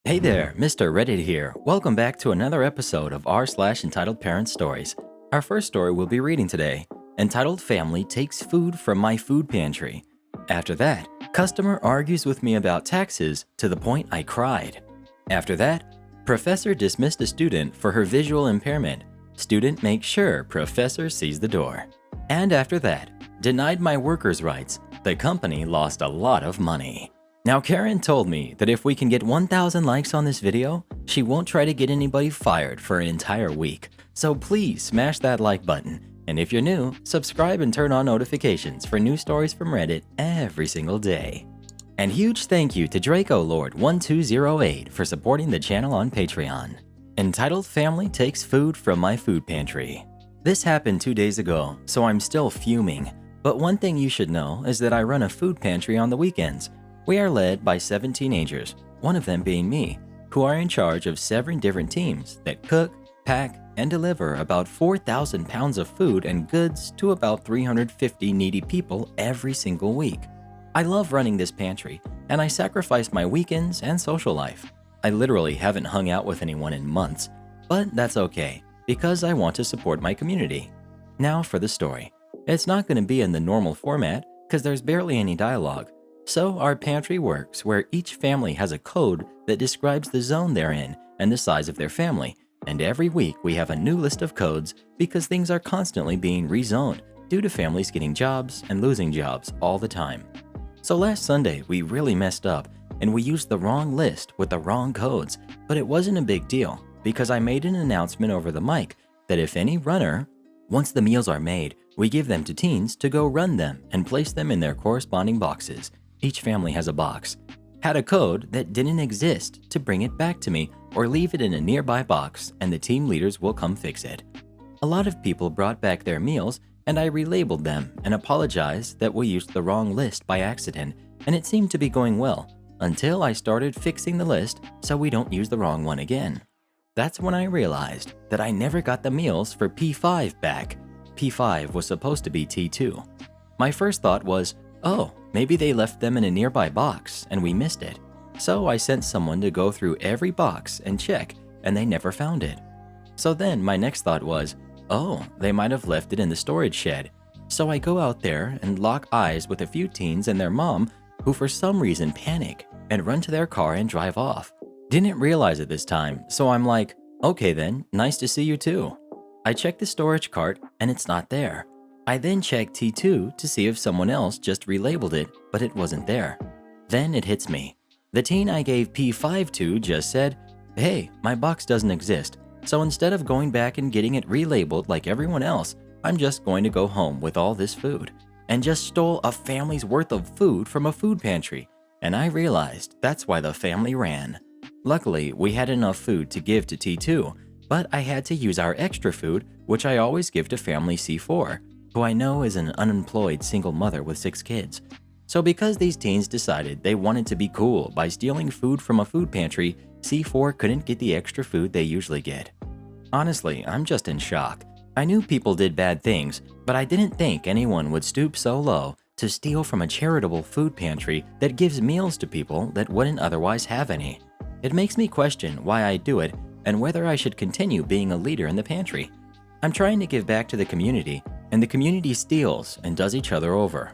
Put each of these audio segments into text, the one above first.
Hey there, Mr. Reddit here. Welcome back to another episode of r/Entitled Parents Stories. Our first story we'll be reading today, entitled Family Takes Food from My Food Pantry. After that, customer argues with me about taxes to the point I cried. After that, professor dismissed a student for her visual impairment. Student makes sure professor sees the door. And after that, denied my workers' rights. The company lost a lot of money. Now Karen told me that if we can get 1,000 likes on this video, she won't try to get anybody fired for an entire week. So please smash that like button. And if you're new, subscribe and turn on notifications for new stories from Reddit every single day. And huge thank you to Draco Lord 1208 for supporting the channel on Patreon. Entitled Family Takes Food from My Food Pantry. This happened 2 days ago, so I'm still fuming. But one thing you should know is that I run a food pantry on the weekends. We are led by 7 teenagers, one of them being me, who are in charge of 7 different teams that cook, pack, and deliver about 4,000 pounds of food and goods to about 350 needy people every single week. I love running this pantry, and I sacrifice my weekends and social life. I literally haven't hung out with anyone in months, but that's okay, because I want to support my community. Now for the story. It's not going to be in the normal format, because there's barely any dialogue. So our pantry works where each family has a code that describes the zone they're in and the size of their family, and every week we have a new list of codes because things are constantly being rezoned due to families getting jobs and losing jobs all the time. So last Sunday we really messed up and we used the wrong list with the wrong codes, but it wasn't a big deal because I made an announcement over the mic that if any runner, once the meals are made, we give them to teens to go run them and place them in their corresponding boxes. Each family has a box. Had a code that didn't exist to bring it back to me or leave it in a nearby box and the team leaders will come fix it. A lot of people brought back their meals and I relabeled them and apologized that we used the wrong list by accident and it seemed to be going well until I started fixing the list so we don't use the wrong one again. That's when I realized that I never got the meals for P5 back. P5 was supposed to be T2. My first thought was, oh, maybe they left them in a nearby box and we missed it. So I sent someone to go through every box and check, and they never found it. So then my next thought was, oh, they might have left it in the storage shed. So I go out there and lock eyes with a few teens and their mom, who for some reason panic and run to their car and drive off. Didn't realize it this time, so I'm like, okay then, nice to see you too. I check the storage cart and it's not there. I then checked T2 to see if someone else just relabeled it, but it wasn't there. Then it hits me. The teen I gave P5 to just said, hey, my box doesn't exist, so instead of going back and getting it relabeled like everyone else, I'm just going to go home with all this food. And just stole a family's worth of food from a food pantry. And I realized that's why the family ran. Luckily, we had enough food to give to T2, but I had to use our extra food, which I always give to family C4. Who I know is an unemployed single mother with 6 kids. So because these teens decided they wanted to be cool by stealing food from a food pantry, C4 couldn't get the extra food they usually get. Honestly, I'm just in shock. I knew people did bad things, but I didn't think anyone would stoop so low to steal from a charitable food pantry that gives meals to people that wouldn't otherwise have any. It makes me question why I do it and whether I should continue being a leader in the pantry. I'm trying to give back to the community, and the community steals and does each other over.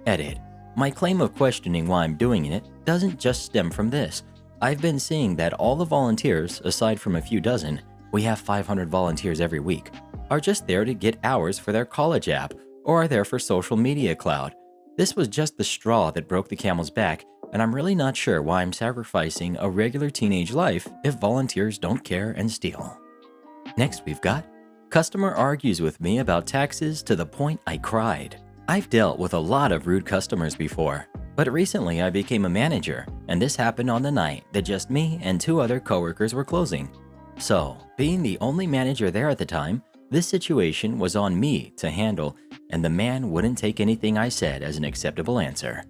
Edit. My claim of questioning why I'm doing it doesn't just stem from this. I've been seeing that all the volunteers, aside from a few dozen, we have 500 volunteers every week, are just there to get hours for their college app or are there for social media cloud. This was just the straw that broke the camel's back, and I'm really not sure why I'm sacrificing a regular teenage life if volunteers don't care and steal. Next we've got customer argues with me about taxes to the point I cried. I've dealt with a lot of rude customers before, but recently I became a manager, and this happened on the night that just me and 2 other coworkers were closing. So, being the only manager there at the time, this situation was on me to handle, and the man wouldn't take anything I said as an acceptable answer.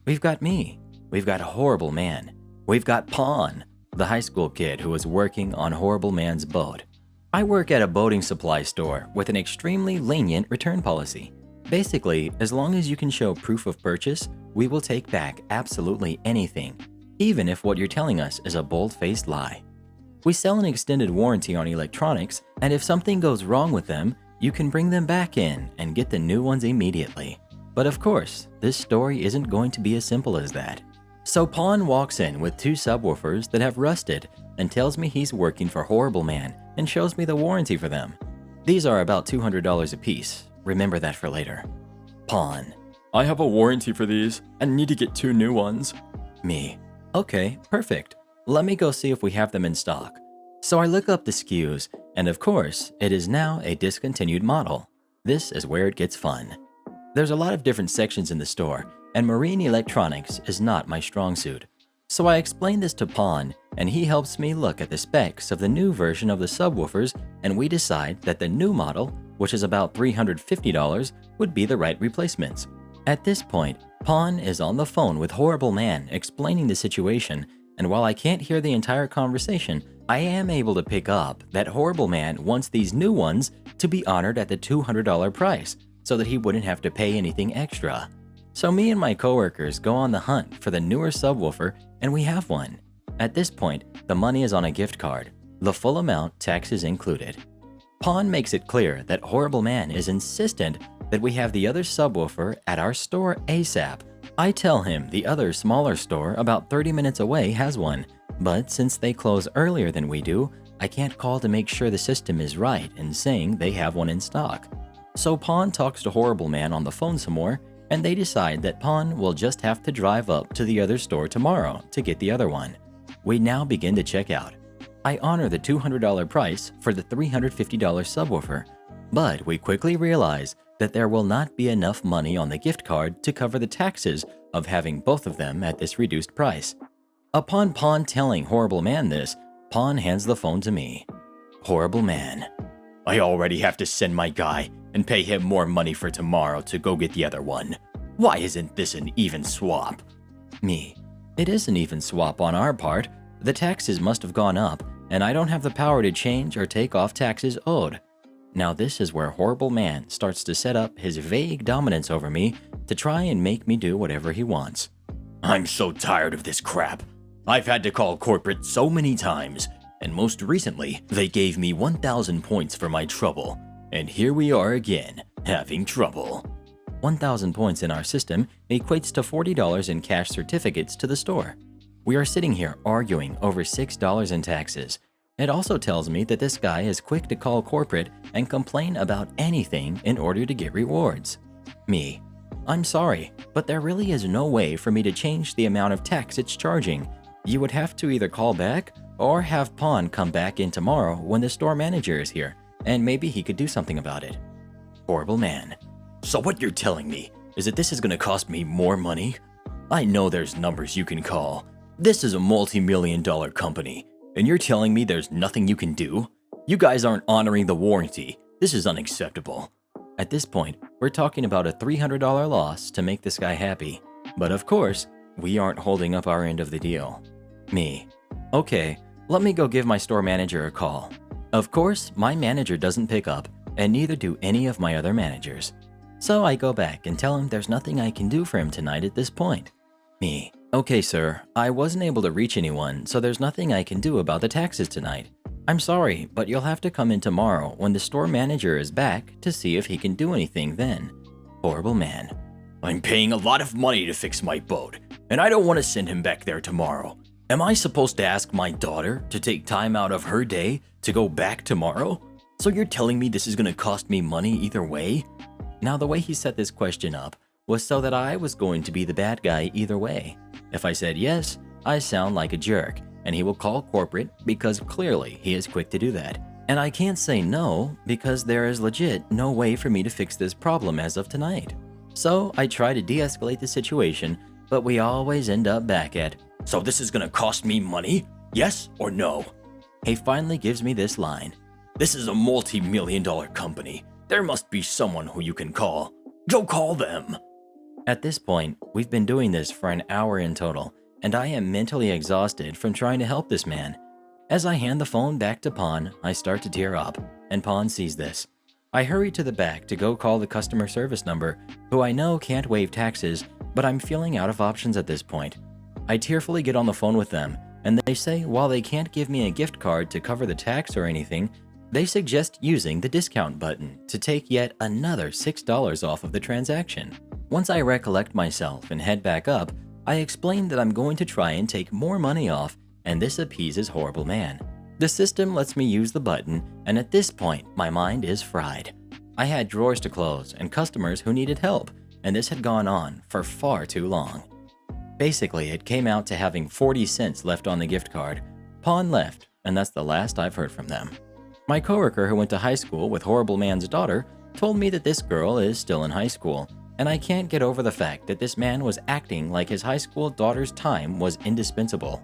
We've got me. We've got Horrible Man. We've got Pawn, the high school kid who was working on Horrible Man's boat. I work at a boating supply store with an extremely lenient return policy. Basically, as long as you can show proof of purchase, we will take back absolutely anything, even if what you're telling us is a bold-faced lie. We sell an extended warranty on electronics, and if something goes wrong with them, you can bring them back in and get the new ones immediately. But of course, this story isn't going to be as simple as that. So Pawn walks in with 2 subwoofers that have rusted and tells me he's working for Horrible Man and shows me the warranty for them. These are about $200 a piece. Remember that for later. Pawn: I have a warranty for these and need to get 2 new ones. Me: okay, perfect. Let me go see if we have them in stock. So I look up the SKUs, and of course, it is now a discontinued model. This is where it gets fun. There's a lot of different sections in the store, and marine electronics is not my strong suit. So I explain this to Pawn, and he helps me look at the specs of the new version of the subwoofers, and we decide that the new model, which is about $350, would be the right replacements. At this point, Pawn is on the phone with Horrible Man explaining the situation, and while I can't hear the entire conversation, I am able to pick up that Horrible Man wants these new ones to be honored at the $200 price so that he wouldn't have to pay anything extra. So me and my coworkers go on the hunt for the newer subwoofer, and we have one. At this point, the money is on a gift card, the full amount, taxes included. Pawn makes it clear that Horrible Man is insistent that we have the other subwoofer at our store ASAP. I tell him the other smaller store about 30 minutes away has one, but since they close earlier than we do, I can't call to make sure the system is right in saying they have one in stock. So Pawn talks to Horrible Man on the phone some more, and they decide that Pawn will just have to drive up to the other store tomorrow to get the other one. We now begin to check out. I honor the $200 price for the $350 subwoofer, but we quickly realize that there will not be enough money on the gift card to cover the taxes of having both of them at this reduced price. Upon Pawn telling Horrible Man this, Pawn hands the phone to me. Horrible Man: I already have to send my guy and pay him more money for tomorrow to go get the other one. Why isn't this an even swap? Me: it is an even swap on our part. The taxes must have gone up, and I don't have the power to change or take off taxes owed. Now this is where Horrible Man starts to set up his vague dominance over me to try and make me do whatever he wants. I'm so tired of this crap. I've had to call corporate so many times, and most recently, they gave me 1,000 points for my trouble. And here we are again, having trouble. 1,000 points in our system equates to $40 in cash certificates to the store. We are sitting here arguing over $6 in taxes. It also tells me that this guy is quick to call corporate and complain about anything in order to get rewards. Me: I'm sorry, but there really is no way for me to change the amount of tax it's charging. You would have to either call back or have Pawn come back in tomorrow when the store manager is here, and maybe he could do something about it. Horrible Man: So what you're telling me is that this is going to cost me more money? I know there's numbers you can call. This is a multi-million-dollar company, and you're telling me there's nothing you can do? You guys aren't honoring the warranty. This is unacceptable. At this point, we're talking about a $300 loss to make this guy happy. But of course, we aren't holding up our end of the deal. Me: okay, let me go give my store manager a call. Of course, my manager doesn't pick up, and neither do any of my other managers. So I go back and tell him there's nothing I can do for him tonight at this point. Me: okay, sir, I wasn't able to reach anyone, so there's nothing I can do about the taxes tonight. I'm sorry, but you'll have to come in tomorrow when the store manager is back to see if he can do anything then. Horrible Man: I'm paying a lot of money to fix my boat, and I don't want to send him back there tomorrow. Am I supposed to ask my daughter to take time out of her day to go back tomorrow? So you're telling me this is going to cost me money either way? Now the way he set this question up was so that I was going to be the bad guy either way. If I said yes, I sound like a jerk, and he will call corporate because clearly he is quick to do that. And I can't say no because there is legit no way for me to fix this problem as of tonight. So I try to de-escalate the situation, but we always end up back at, so this is going to cost me money? Yes or no? He finally gives me this line: this is a multi-million-dollar company. There must be someone who you can call. Go call them. At this point, we've been doing this for an hour in total, and I am mentally exhausted from trying to help this man. As I hand the phone back to Pawn, I start to tear up, and Pawn sees this. I hurry to the back to go call the customer service number, who I know can't waive taxes, but I'm feeling out of options at this point. I tearfully get on the phone with them, and they say while they can't give me a gift card to cover the tax or anything, they suggest using the discount button to take yet another $6 off of the transaction. Once I recollect myself and head back up, I explain that I'm going to try and take more money off, and this appeases Horrible Man. The system lets me use the button, and at this point, my mind is fried. I had drawers to close and customers who needed help, and this had gone on for far too long. Basically, it came out to having 40 cents left on the gift card. Pawn left, and that's the last I've heard from them. My coworker who went to high school with Horrible Man's daughter told me that this girl is still in high school, and I can't get over the fact that this man was acting like his high school daughter's time was indispensable.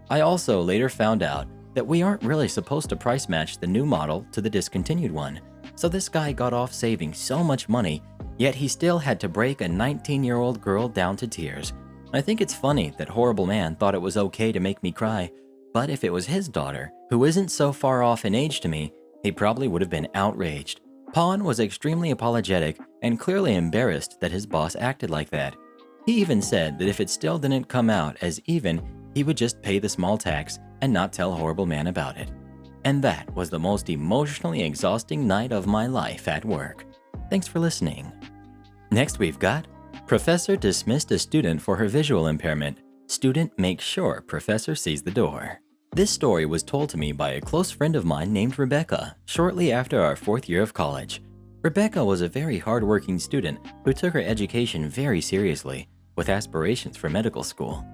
I also later found out that we aren't really supposed to price match the new model to the discontinued one, so this guy got off saving so much money, yet he still had to break a 19-year-old girl down to tears. I think it's funny that Horrible Man thought it was okay to make me cry, but if it was his daughter, who isn't so far off in age to me, he probably would have been outraged. Pawn was extremely apologetic and clearly embarrassed that his boss acted like that. He even said that if it still didn't come out as even, he would just pay the small tax and not tell Horrible Man about it. And that was the most emotionally exhausting night of my life at work. Thanks for listening. Next we've got Professor dismissed a student for her visual impairment. Student makes sure professor sees the door. This story was told to me by a close friend of mine named Rebecca shortly after our 4th year of college. Rebecca was a very hardworking student who took her education very seriously, with aspirations for medical school.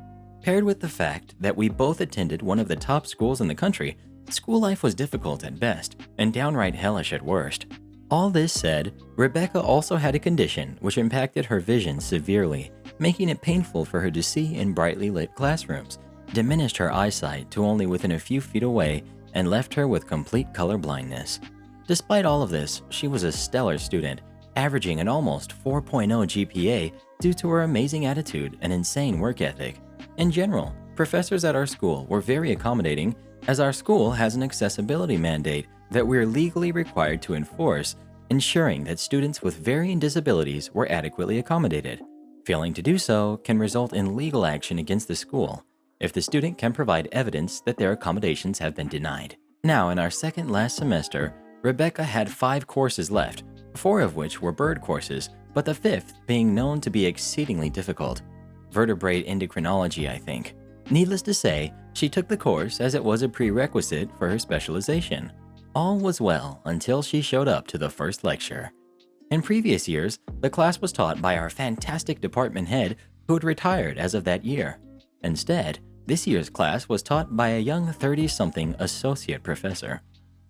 Paired with the fact that we both attended one of the top schools in the country, school life was difficult at best and downright hellish at worst. All this said, Rebecca also had a condition which impacted her vision severely, making it painful for her to see in brightly lit classrooms, diminished her eyesight to only within a few feet away, and left her with complete color blindness. Despite all of this, she was a stellar student, averaging an almost 4.0 GPA due to her amazing attitude and insane work ethic. In general, professors at our school were very accommodating, as our school has an accessibility mandate that we're legally required to enforce, ensuring that students with varying disabilities were adequately accommodated. Failing to do so can result in legal action against the school if the student can provide evidence that their accommodations have been denied. Now, in our second last semester, Rebecca had 5 courses left, 4 of which were bird courses, but the 5th being known to be exceedingly difficult. Vertebrate endocrinology, I think. Needless to say, she took the course as it was a prerequisite for her specialization. All was well until she showed up to the first lecture. In previous years, the class was taught by our fantastic department head who had retired as of that year. Instead, this year's class was taught by a young 30-something associate professor.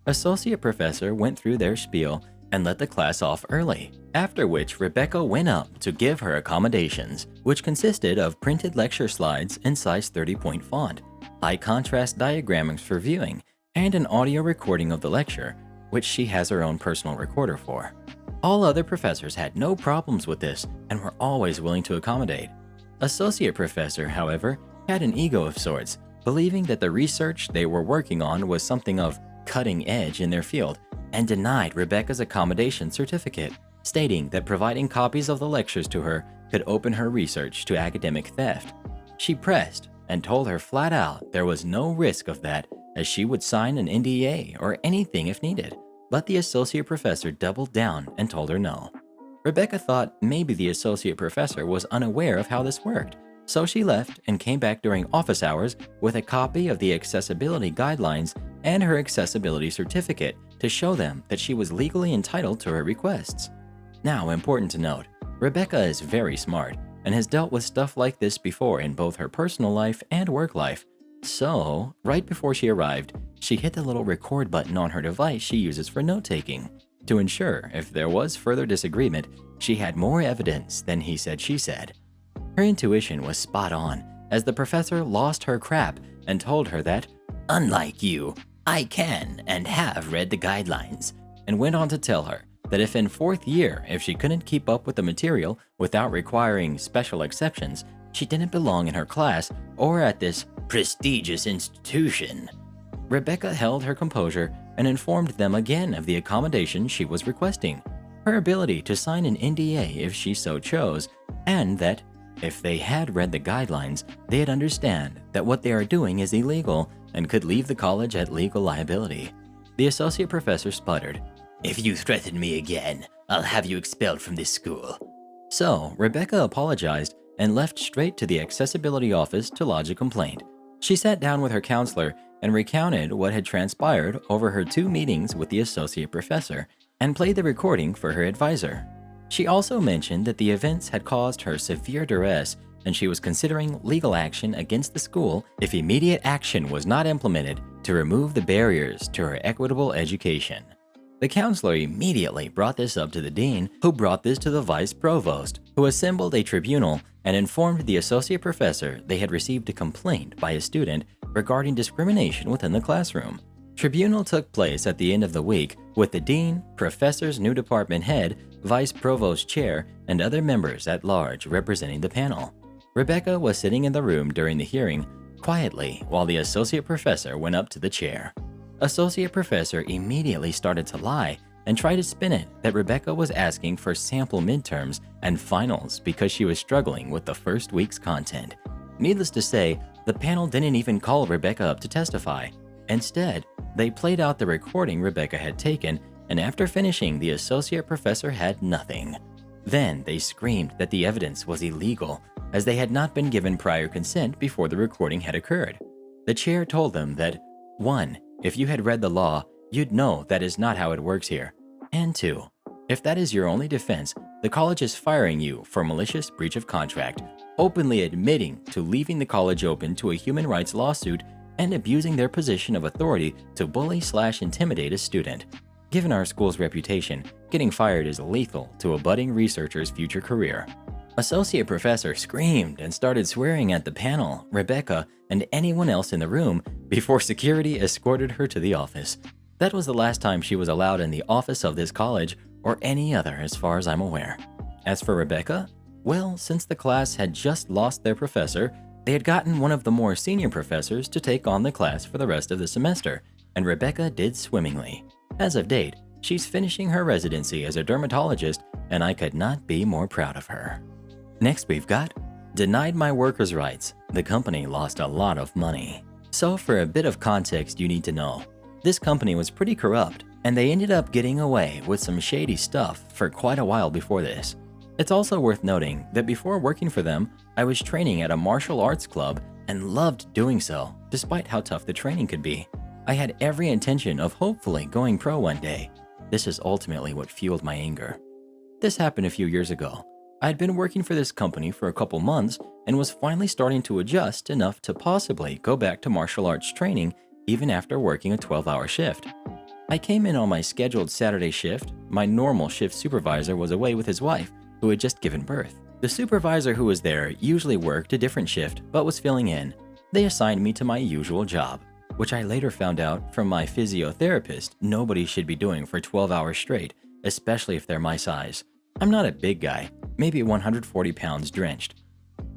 Associate professor went through their spiel and let the class off early, after which Rebecca went up to give her accommodations, which consisted of printed lecture slides in size 30-point font, high contrast diagrams for viewing, and an audio recording of the lecture, which she has her own personal recorder for. All other professors had no problems with this and were always willing to accommodate. Associate professor, however, had an ego of sorts, believing that the research they were working on was something of cutting edge in their field, and denied Rebecca's accommodation certificate, stating that providing copies of the lectures to her could open her research to academic theft. She pressed and told her flat out there was no risk of that, as she would sign an NDA or anything if needed, but the associate professor doubled down and told her no. Rebecca thought maybe the associate professor was unaware of how this worked, so she left and came back during office hours with a copy of the accessibility guidelines and her accessibility certificate to show them that she was legally entitled to her requests. Now, important to note, Rebecca is very smart and has dealt with stuff like this before in both her personal life and work life. So, right before she arrived, she hit the little record button on her device she uses for note-taking to ensure if there was further disagreement, she had more evidence than he said she said. Her intuition was spot on, as the professor lost her crap and told her that, "Unlike you, I can and have read the guidelines," and went on to tell her that if in 4th year, if she couldn't keep up with the material without requiring special exceptions, she didn't belong in her class or at this prestigious institution. Rebecca held her composure and informed them again of the accommodation she was requesting, her ability to sign an NDA if she so chose, and that If they had read the guidelines, they'd understand that what they are doing is illegal and could leave the college at legal liability. The associate professor sputtered, "If you threaten me again, I'll have you expelled from this school." So Rebecca apologized and left straight to the accessibility office to lodge a complaint. She sat down with her counselor and recounted what had transpired over her 2 meetings with the associate professor and played the recording for her advisor. She also mentioned that the events had caused her severe duress and she was considering legal action against the school if immediate action was not implemented to remove the barriers to her equitable education. The counselor immediately brought this up to the dean, who brought this to the vice provost, who assembled a tribunal and informed the associate professor they had received a complaint by a student regarding discrimination within the classroom. Tribunal took place at the end of the week with the dean, professor's new department head, vice provost chair, and other members at large representing the panel. Rebecca was sitting in the room during the hearing, quietly while the associate professor went up to the chair. Associate professor immediately started to lie and tried to spin it that Rebecca was asking for sample midterms and finals because she was struggling with the first week's content. Needless to say, the panel didn't even call Rebecca up to testify. Instead, they played out the recording Rebecca had taken, and after finishing, the associate professor had nothing. Then they screamed that the evidence was illegal, as they had not been given prior consent before the recording had occurred. The chair told them that 1. If you had read the law, you'd know that is not how it works here. And 2. If that is your only defense, the college is firing you for malicious breach of contract, openly admitting to leaving the college open to a human rights lawsuit and abusing their position of authority to bully/intimidate a student. Given our school's reputation, getting fired is lethal to a budding researcher's future career. Associate professor screamed and started swearing at the panel, Rebecca, and anyone else in the room before security escorted her to the office. That was the last time she was allowed in the office of this college or any other as far as I'm aware. As for Rebecca, well, since the class had just lost their professor, they had gotten one of the more senior professors to take on the class for the rest of the semester, and Rebecca did swimmingly. As of date, she's finishing her residency as a dermatologist, and I could not be more proud of her. Next we've got denied my workers' rights. The company lost a lot of money. So for a bit of context you need to know, this company was pretty corrupt, and they ended up getting away with some shady stuff for quite a while before this. It's also worth noting that before working for them, I was training at a martial arts club and loved doing so, despite how tough the training could be. I had every intention of hopefully going pro one day. This is ultimately what fueled my anger. This happened a few years ago. I had been working for this company for a couple months and was finally starting to adjust enough to possibly go back to martial arts training even after working a 12-hour shift. I came in on my scheduled Saturday shift. My normal shift supervisor was away with his wife, who had just given birth. The supervisor who was there usually worked a different shift but was filling in. They assigned me to my usual job, which I later found out from my physiotherapist nobody should be doing for 12 hours straight, especially if they're my size. I'm not a big guy, maybe 140 pounds drenched.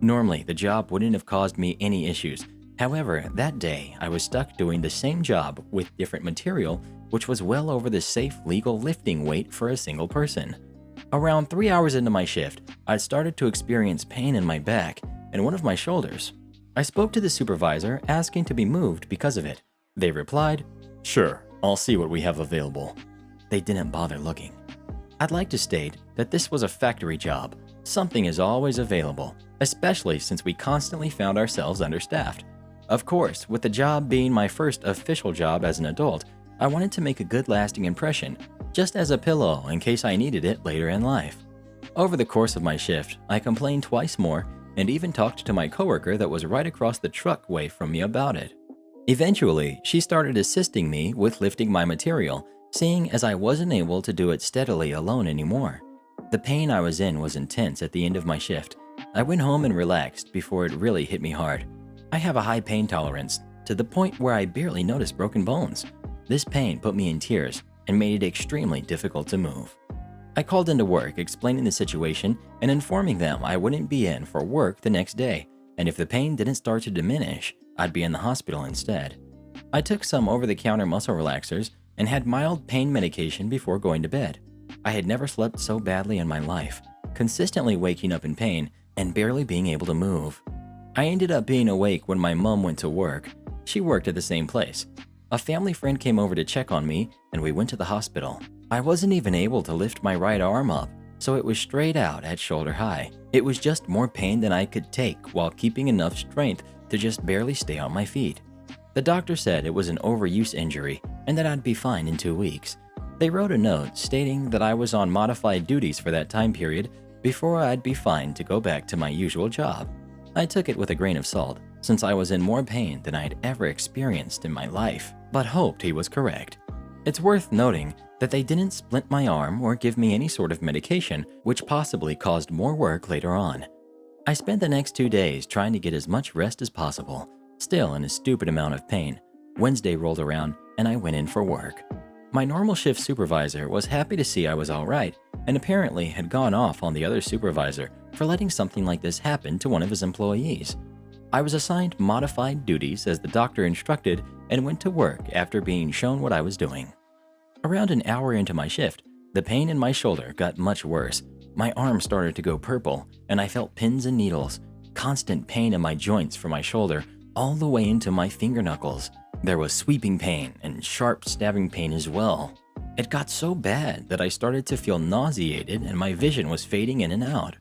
Normally, the job wouldn't have caused me any issues. However, that day, I was stuck doing the same job with different material, which was well over the safe legal lifting weight for a single person. Around 3 hours into my shift, I started to experience pain in my back and one of my shoulders. I spoke to the supervisor asking to be moved because of it. They replied, "Sure, I'll see what we have available." They didn't bother looking. I'd like to state that this was a factory job. Something is always available, especially since we constantly found ourselves understaffed. Of course, with the job being my first official job as an adult, I wanted to make a good lasting impression, just as a pillow in case I needed it later in life. Over the course of my shift, I complained twice more and even talked to my coworker that was right across the truck way from me about it. Eventually, she started assisting me with lifting my material, seeing as I wasn't able to do it steadily alone anymore. The pain I was in was intense at the end of my shift. I went home and relaxed before it really hit me hard. I have a high pain tolerance, to the point where I barely notice broken bones. This pain put me in tears and made it extremely difficult to move. I called into work explaining the situation and informing them I wouldn't be in for work the next day, and if the pain didn't start to diminish, I'd be in the hospital instead. I took some over-the-counter muscle relaxers and had mild pain medication before going to bed. I had never slept so badly in my life, consistently waking up in pain and barely being able to move. I ended up being awake when my mom went to work. She worked at the same place. A family friend came over to check on me, and we went to the hospital. I wasn't even able to lift my right arm up, so it was straight out at shoulder high. It was just more pain than I could take while keeping enough strength to just barely stay on my feet. The doctor said it was an overuse injury and that I'd be fine in 2 weeks. They wrote a note stating that I was on modified duties for that time period before I'd be fine to go back to my usual job. I took it with a grain of salt, since I was in more pain than I'd ever experienced in my life, but hoped he was correct. It's worth noting that they didn't splint my arm or give me any sort of medication, which possibly caused more work later on. I spent the next 2 days trying to get as much rest as possible, still in a stupid amount of pain. Wednesday rolled around and I went in for work. My normal shift supervisor was happy to see I was all right, and apparently had gone off on the other supervisor for letting something like this happen to one of his employees. I was assigned modified duties as the doctor instructed and went to work after being shown what I was doing. Around an hour into my shift, the pain in my shoulder got much worse. My arm started to go purple, and I felt pins and needles, constant pain in my joints from my shoulder all the way into my finger knuckles. There was sweeping pain and sharp stabbing pain as well. It got so bad that I started to feel nauseated and my vision was fading in and out.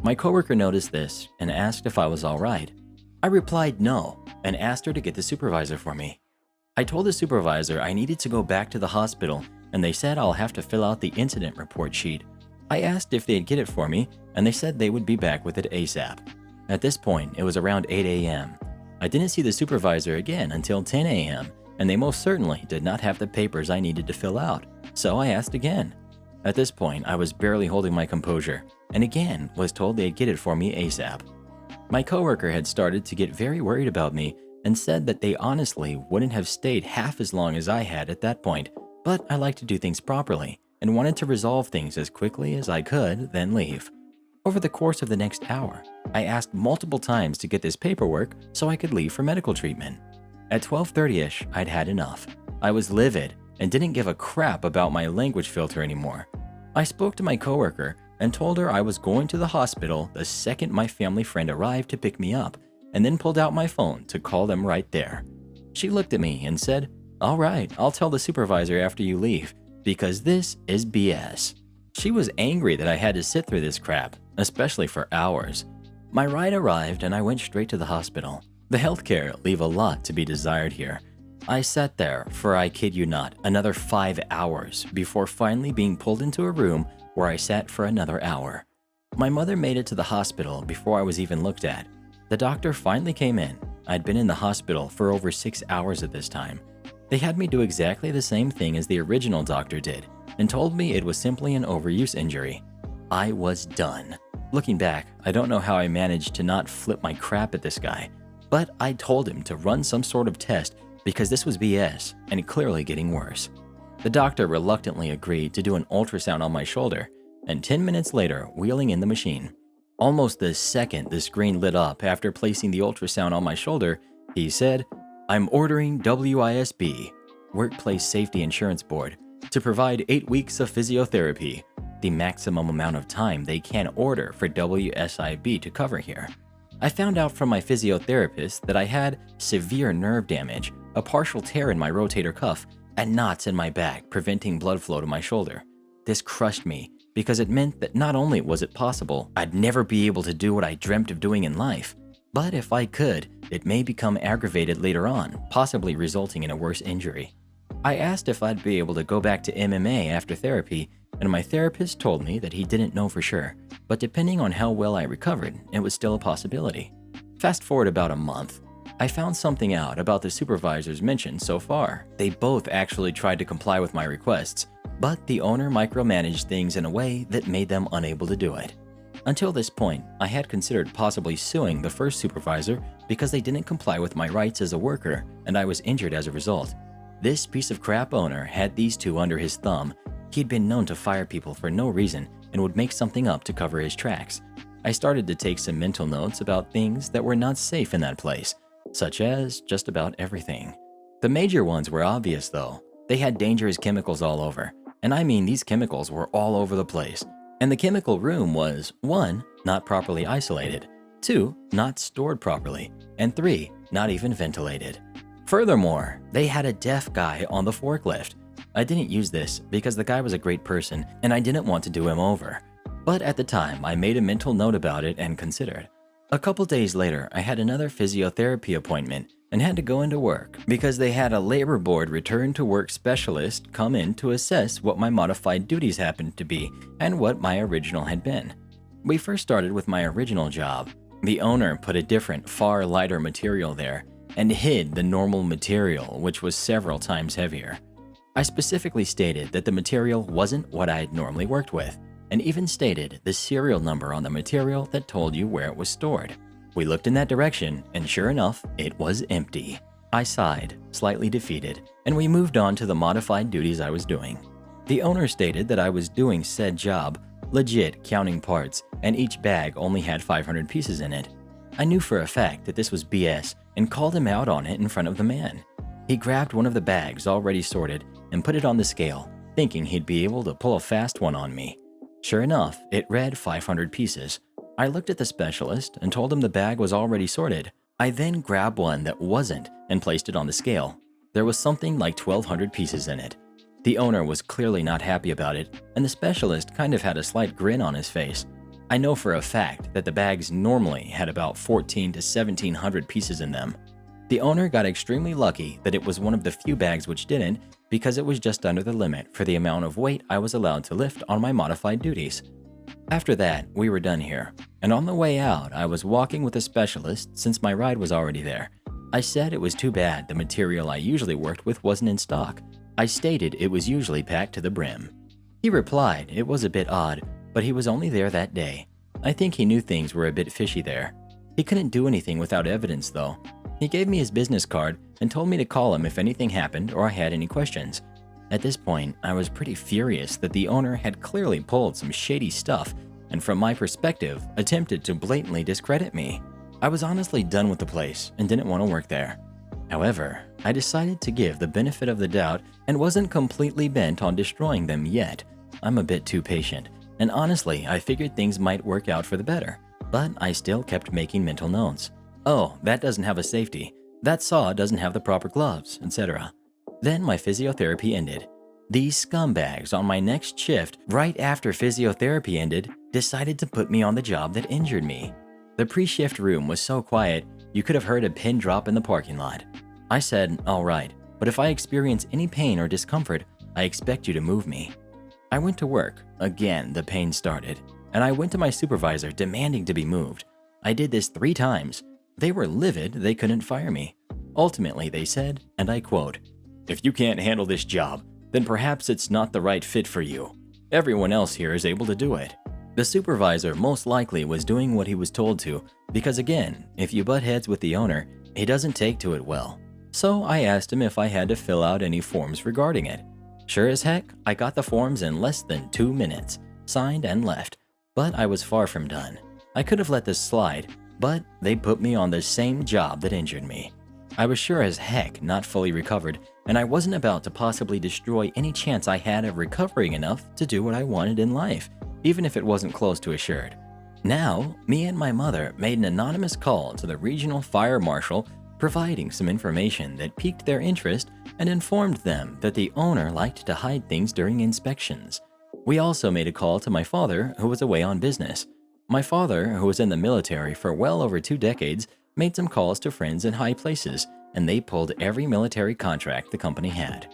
My coworker noticed this and asked if I was all right. I replied no and asked her to get the supervisor for me. I told the supervisor I needed to go back to the hospital, and they said I'll have to fill out the incident report sheet. I asked if they'd get it for me, and they said they would be back with it ASAP. At this point, it was around 8 a.m. I didn't see the supervisor again until 10 a.m., and they most certainly did not have the papers I needed to fill out, so I asked again. At this point, I was barely holding my composure, and again was told they'd get it for me ASAP. My coworker had started to get very worried about me and said that they honestly wouldn't have stayed half as long as I had at that point, but I like to do things properly and wanted to resolve things as quickly as I could, then leave. Over the course of the next hour, I asked multiple times to get this paperwork so I could leave for medical treatment. At 12:30ish, I'd had enough. I was livid and didn't give a crap about my language filter anymore. I spoke to my coworker and told her I was going to the hospital the second my family friend arrived to pick me up, and then pulled out my phone to call them right there. She looked at me and said, "All right, I'll tell the supervisor after you leave, because this is BS." She was angry that I had to sit through this crap, especially for hours. My ride arrived and I went straight to the hospital. The healthcare leave a lot to be desired here. I sat there for, I kid you not, another 5 hours before finally being pulled into a room where I sat for another hour. My mother made it to the hospital before I was even looked at. The doctor finally came in. I'd been in the hospital for over 6 hours at this time. They had me do exactly the same thing as the original doctor did and told me it was simply an overuse injury. I was done. Looking back, I don't know how I managed to not flip my crap at this guy, but I told him to run some sort of test because this was BS and clearly getting worse. The doctor reluctantly agreed to do an ultrasound on my shoulder, and 10 minutes later, wheeling in the machine. Almost the second the screen lit up after placing the ultrasound on my shoulder, he said, "I'm ordering WISB, Workplace Safety Insurance Board, to provide 8 weeks of physiotherapy, the maximum amount of time they can order for WSIB to cover here." I found out from my physiotherapist that I had severe nerve damage, a partial tear in my rotator cuff, and knots in my back preventing blood flow to my shoulder. This crushed me because it meant that not only was it possible I'd never be able to do what I dreamt of doing in life, but if I could, it may become aggravated later on, possibly resulting in a worse injury. I asked if I'd be able to go back to MMA after therapy, and my therapist told me that he didn't know for sure, but depending on how well I recovered, it was still a possibility. Fast forward about a month. I found something out about the supervisors mentioned so far. They both actually tried to comply with my requests, but the owner micromanaged things in a way that made them unable to do it. Until this point, I had considered possibly suing the first supervisor because they didn't comply with my rights as a worker and I was injured as a result. This piece of crap owner had these two under his thumb. He'd been known to fire people for no reason and would make something up to cover his tracks. I started to take some mental notes about things that were not safe in that place, such as just about everything. The major ones were obvious though. They had dangerous chemicals all over, and I mean these chemicals were all over the place. And the chemical room was 1. Not properly isolated, 2. Not stored properly, and 3. Not even ventilated. Furthermore, they had a deaf guy on the forklift. I didn't use this because the guy was a great person and I didn't want to do him over. But at the time, I made a mental note about it and considered. A couple days later, I had another physiotherapy appointment and had to go into work because they had a labor board return to work specialist come in to assess what my modified duties happened to be and what my original had been. We first started with my original job. The owner put a different, far lighter material there and hid the normal material, which was several times heavier. I specifically stated that the material wasn't what I had normally worked with, and even stated the serial number on the material that told you where it was stored. We looked in that direction, and sure enough, it was empty. I sighed, slightly defeated, and we moved on to the modified duties I was doing. The owner stated that I was doing said job, legit counting parts, and each bag only had 500 pieces in it. I knew for a fact that this was BS and called him out on it in front of the man. He grabbed one of the bags already sorted and put it on the scale, thinking he'd be able to pull a fast one on me. Sure enough, it read 500 pieces. I looked at the specialist and told him the bag was already sorted. I then grabbed one that wasn't and placed it on the scale. There was something like 1,200 pieces in it. The owner was clearly not happy about it, and the specialist kind of had a slight grin on his face. I know for a fact that the bags normally had about 1,400 to 1,700 pieces in them. The owner got extremely lucky that it was one of the few bags which didn't, because it was just under the limit for the amount of weight I was allowed to lift on my modified duties. After that, we were done here, and on the way out, I was walking with a specialist since my ride was already there. I said it was too bad the material I usually worked with wasn't in stock. I stated it was usually packed to the brim. He replied it was a bit odd, but he was only there that day. I think he knew things were a bit fishy there. He couldn't do anything without evidence though. He gave me his business card and told me to call him if anything happened or I had any questions. At this point, I was pretty furious that the owner had clearly pulled some shady stuff and from my perspective, attempted to blatantly discredit me. I was honestly done with the place and didn't want to work there. However, I decided to give the benefit of the doubt and wasn't completely bent on destroying them yet. I'm a bit too patient, and honestly, I figured things might work out for the better, but I still kept making mental notes. Oh, that doesn't have a safety. That saw doesn't have the proper gloves, etc. Then my physiotherapy ended. These scumbags on my next shift, right after physiotherapy ended, decided to put me on the job that injured me. The pre-shift room was so quiet, you could have heard a pin drop in the parking lot. I said, all right, but if I experience any pain or discomfort, I expect you to move me. I went to work. Again, the pain started, and I went to my supervisor demanding to be moved. I did this 3 times. They were livid they couldn't fire me. Ultimately, they said, and I quote, "If you can't handle this job, then perhaps it's not the right fit for you. Everyone else here is able to do it." The supervisor most likely was doing what he was told to, because again, if you butt heads with the owner, he doesn't take to it well. So I asked him if I had to fill out any forms regarding it. Sure as heck, I got the forms in less than 2 minutes, signed and left, but I was far from done. I could have let this slide, but they put me on the same job that injured me. I was sure as heck not fully recovered, and I wasn't about to possibly destroy any chance I had of recovering enough to do what I wanted in life, even if it wasn't close to assured. Now, me and my mother made an anonymous call to the regional fire marshal, providing some information that piqued their interest and informed them that the owner liked to hide things during inspections. We also made a call to my father, who was away on business. My father, who was in the military for well over 2 decades, made some calls to friends in high places, and they pulled every military contract the company had.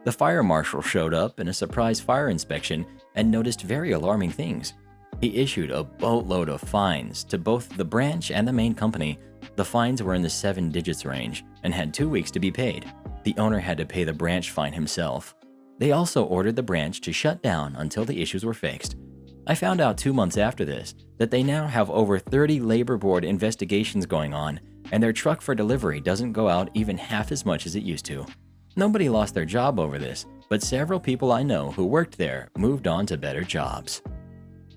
The fire marshal showed up in a surprise fire inspection and noticed very alarming things. He issued a boatload of fines to both the branch and the main company. The fines were in the 7 digits range and had 2 weeks to be paid. The owner had to pay the branch fine himself. They also ordered the branch to shut down until the issues were fixed. I found out 2 months after this that they now have over 30 labor board investigations going on, and their truck for delivery doesn't go out even half as much as it used to. Nobody lost their job over this, but several people I know who worked there moved on to better jobs.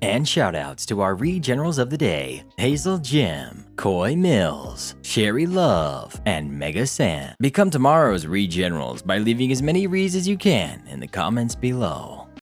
And shoutouts to our Read Generals of the day, Hazel Jim, Coy Mills, Sherry Love, and Mega Sam. Become tomorrow's Read Generals by leaving as many reads as you can in the comments below.